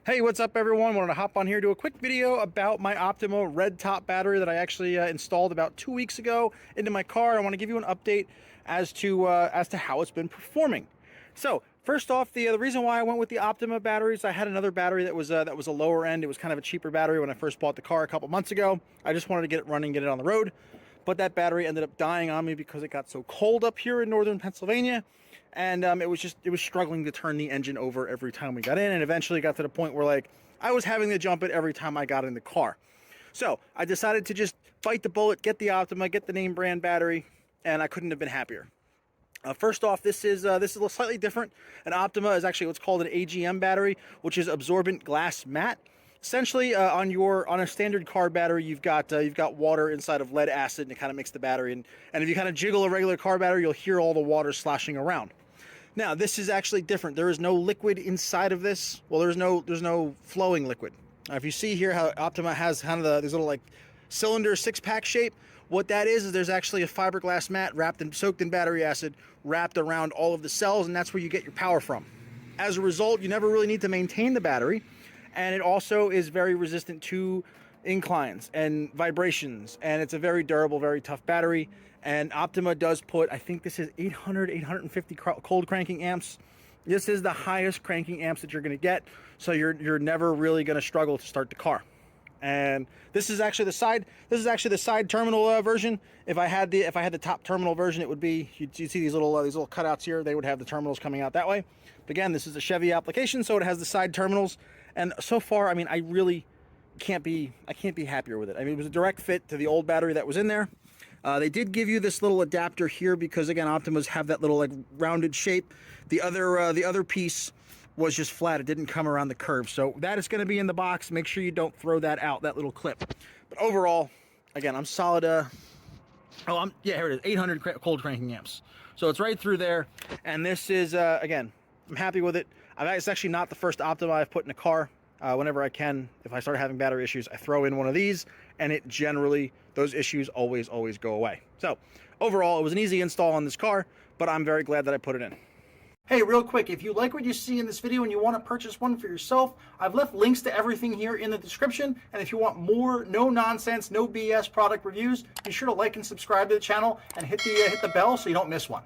Hey, what's up everyone? Wanted to hop on here, do a quick video about my Optima Red Top battery that I actually installed about 2 weeks ago into my car. I want to give you an update as to how it's been performing. So first off, the reason why I went with the Optima batteries, I had another battery that was a lower end. It was kind of a cheaper battery when I first bought the car a couple months ago. I just wanted to get it running, get it on the road. But that battery ended up dying on me because it got so cold up here in northern Pennsylvania, and it was struggling to turn the engine over every time we got in, and eventually got to the point where like I was having to jump it every time I got in the car. So I decided to just bite the bullet, get the Optima, get the name brand battery, and I couldn't have been happier. First off, this is a little slightly different. An Optima is actually what's called an AGM battery, which is absorbent glass matte. Essentially, on a standard car battery, you've got water inside of lead acid, and it kind of makes the battery. And if you kind of jiggle a regular car battery, you'll hear all the water sloshing around. Now, this is actually different. There is no liquid inside of this. Well, there's no flowing liquid. If you see here how Optima has kind of this little like cylinder 6-pack shape, what that is there's actually a fiberglass mat soaked in battery acid wrapped around all of the cells, and that's where you get your power from. As a result, you never really need to maintain the battery. And it also is very resistant to inclines and vibrations, and it's a very durable, very tough battery. And Optima does put, I think this is 850 cold cranking amps. This is the highest cranking amps that you're going to get, so you're never really going to struggle to start the car. And this is actually the side terminal version. If I had the top terminal version, it would be you'd see these little cutouts here. They would have the terminals coming out that way. But again, this is a Chevy application, so it has the side terminals. And so far, I mean, I really can't be happier with it. I mean, it was a direct fit to the old battery that was in there. They did give you this little adapter here because again, Optimas have that little like rounded shape. The other piece was just flat. It didn't come around the curve. So that is going to be in the box. Make sure you don't throw that out, that little clip. But overall, again, I'm solid. Yeah, here it is, 800 cold cranking amps. So it's right through there. And this is, again, I'm happy with it. It's actually not the first Optima I've put in a car. Whenever I can, if I start having battery issues, I throw in one of these, and it generally, those issues always go away. So overall, it was an easy install on this car, but I'm very glad that I put it in. Hey, real quick, if you like what you see in this video and you want to purchase one for yourself, I've left links to everything here in the description. And if you want more no-nonsense, no BS product reviews, be sure to like and subscribe to the channel and hit the bell so you don't miss one.